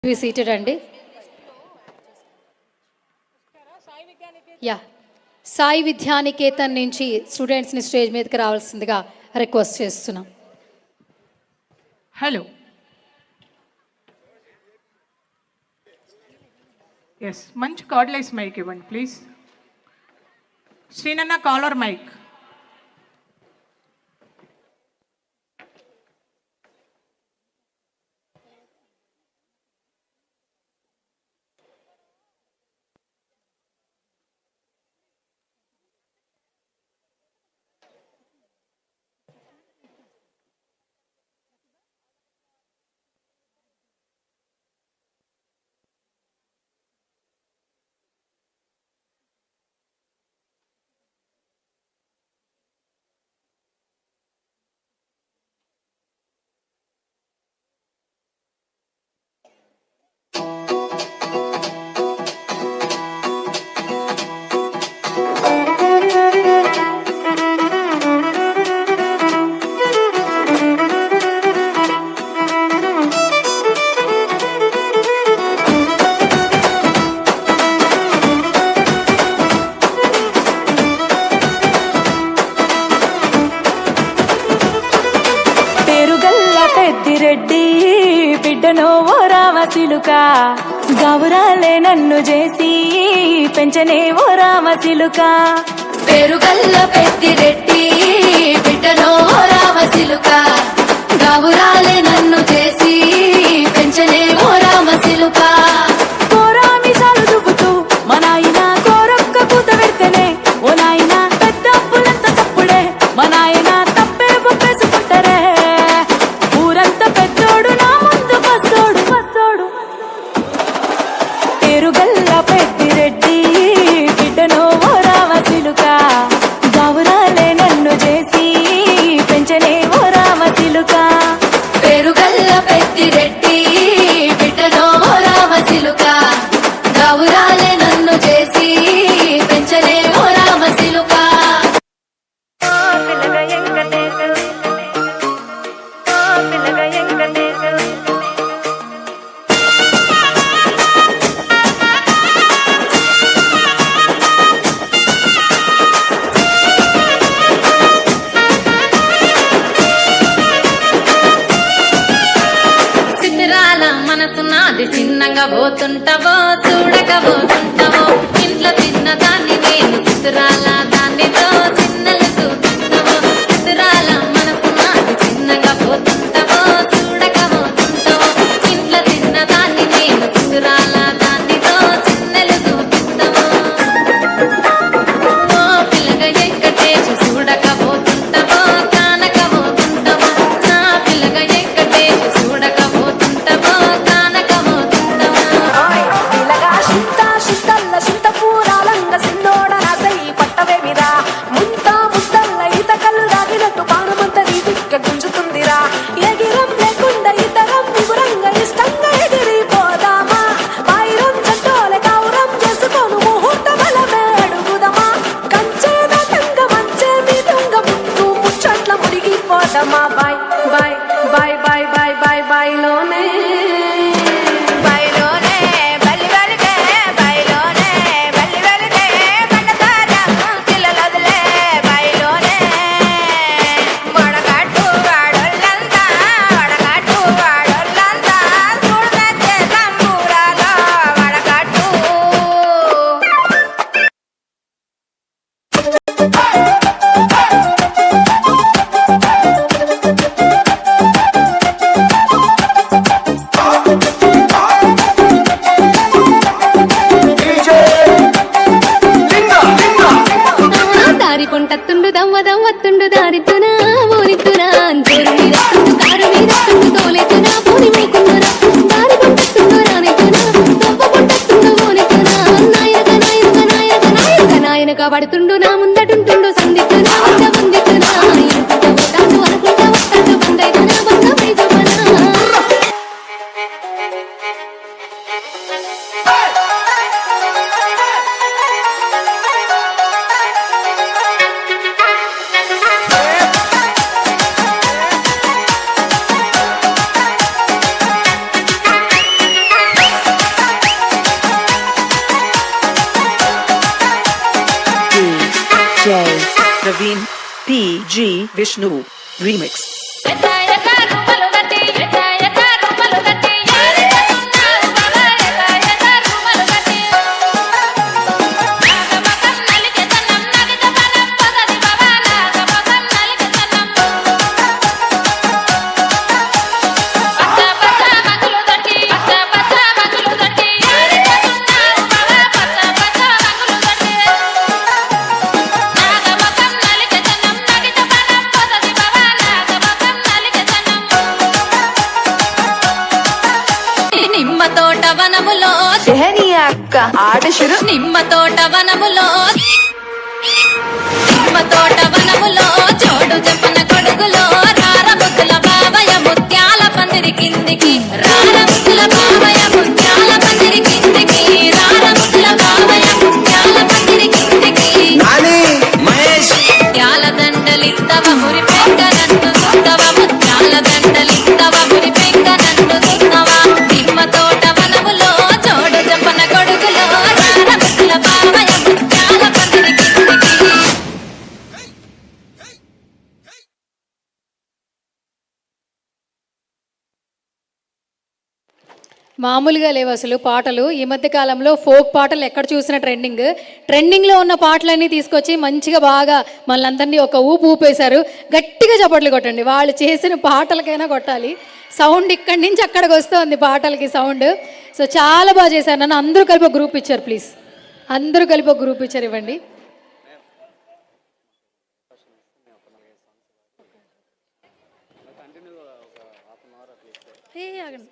B seated అండి. Yeah, Sai Vidyaniketan నుంచి స్టూడెంట్స్ని స్టేజ్ మీదకి రావాల్సిందిగా రిక్వెస్ట్ చేస్తున్నాం. హలో, ఎస్, మంచి కార్డ్లెస్ మైక్ ఇవ్వండి ప్లీజ్. శ్రీనన్న కాలర్ మైక్. రెడ్డి బిడ్డనో ఓ రామసిలుక గౌరాలే నన్ను చేసి పెంచనే ఓ రామసిలుక. పేరుగల్ల పెద్దిరెడ్డి బిడ్డనో ఓ రామసిలుక గౌరాలే నన్ను చేసి పెంచనే ఓ రామసిలుక. కోరామిసాలు దువ్వుతూ మా నాయన కోరొక్క కూత పెడితేనే ఓ నాయన పెద్ద అప్పులంత తప్పుడే మా నాయన తప్పే ఒప్పేసుకుంటారే. ఊరంతా పెద్దోడు నా ముందు పచ్చోడు పచ్చోడు. పేరుగల్ల పెద్దిరెడ్డి బిడ్డనో ఓ రామసిలుక గౌరాలే నన్ను చేసి పెంచనే ఓ రామసిలుక. పేరుగల్ల పెద్దిరెడ్డి బిడ్డనో ఓ రామసిలుక గౌరాలే నన్ను చేసి పెంచనే ఓ రామసిలుక. మనసున్నది చిన్నగా పోతుంటావో చూడకపోతుంటావో ఇంట్లో చిన్న దాన్ని నేను చిత్రాల దానితో చిన్నలు చూస్తుంటావో. చిత్రాల మనసున్నది చిన్నగా పోతుంటావో చూడకపోతుంటావో ఇంట్లో చిన్న దాన్ని నేను చిత్రాల దానితో చిన్నలు చూపిస్తావో. ఓ పిల్లగా ఎక్కటేసి చూడకపోతుంటావో కానకపోతుంటావో నా పిల్లగా ఎక్కటేసి చూడకపోతుంటావో. బాయ్ బాయ్ బాయ్ బాయ్ బాయ్ బాయ్ బాయ్లోనే పొంటత్తుండు దమ్మ దమ్మత్తుండు దారితునా ఊరితునా అంతూరు మీద కారు మీద తోలేతునా పూని మీకున్నారా దారి పొంటత్తుండు రానితునా దొంప పొంటత్తుండు ఊనితునా నాయక నాయక నాయక నాయక నాయనక పడుతుండు నా ముందటుంటుండు సందితునా వందితునా ఇంత అనుకుంటా వస్తాడు బందైతునా బంద పైజమనా. Praveen PG Vishnu Remix. ఎట్ట ఎట్ట రూపలు గట్టి ఎట్ట ఎట్ట రూపలు గట్టి యారికతున్నారు బాబా ఎట్ట ఎట్ట రూపలు గట్టి నాగమకం నలికెతనం నగితపనం పదది బాబా నాగమకం నలికెతనం పచ్చ పచ్చ రంగులు గట్టి పచ్చ పచ్చ రంగులు గట్టి యారికతున్నారు బాబా పచ్చ పచ్చ రంగులు గట్టి నాగమకం నలికెతనం నగితపనం పదది బాబా నాగమకం నలికెతనం నిమ్మ తోట వనములో తెహని అక్క ఆట షురు నిమ్మ తోట వనములో నిమ్మ తోట వనములో చోడు చెప్పన కొడుకులో రార ముద్దుల బావయ ముత్యాల పందిరి కిందికి రార ముద్దుల బావయ ముత్యాల పందిరి కిందికి రార ముద్దుల బావయ ముత్యాల పందిరి కిందికి ముత్యాల దండలిత్తవ మురి పెంకనందు సుత్తవ ముత్యాల దండలిత్తవ మురి పెంకనందు సుత్తవ నిమ్మ తోట వనములో చోడు చెప్పన కొడుకులో రార ముద్దుల బావయ ముత్యాల పందిరి కిందికి మామూలుగా లేవు అసలు పాటలు. ఈ మధ్య కాలంలో ఫోక్ పాటలు ఎక్కడ చూసిన ట్రెండింగ్లో ఉన్న పాటలన్నీ తీసుకొచ్చి మంచిగా బాగా మళ్ళందరినీ ఒక ఊపు ఊపేశారు. గట్టిగా చప్పట్లు కొట్టండి, వాళ్ళు చేసిన పాటలకైనా కొట్టాలి. సౌండ్ ఇక్కడి నుంచి అక్కడికి వస్తుంది పాటలకి సౌండ్. సో చాలా బాగా చేశారు. నన్ను అందరూ కలిపి ఒక గ్రూప్ ఇచ్చారు. ప్లీజ్ అందరూ కలిపి ఒక గ్రూప్ ఇచ్చారు, ఇవ్వండి. ఆగండి.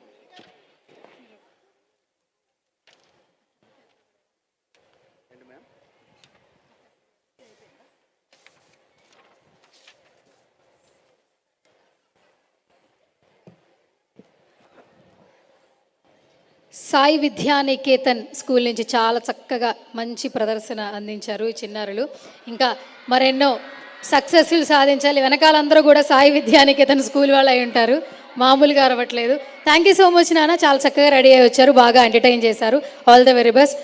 సాయి విద్యానికేతన్ స్కూల్ నుంచి చాలా చక్కగా మంచి ప్రదర్శన అందించారు ఈ చిన్నారులు. ఇంకా మరెన్నో సక్సెస్ఫుల్ సాధించాలి. వెనకాలందరూ కూడా సాయి విద్యానికేతన్ స్కూల్ వాళ్ళు అయి ఉంటారు, మామూలుగా అరవట్లేదు. థ్యాంక్ యూ సో మచ్ నాన్న, చాలా చక్కగా రెడీ అయ్యి వచ్చారు, బాగా ఎంటర్టైన్ చేశారు. All the very best.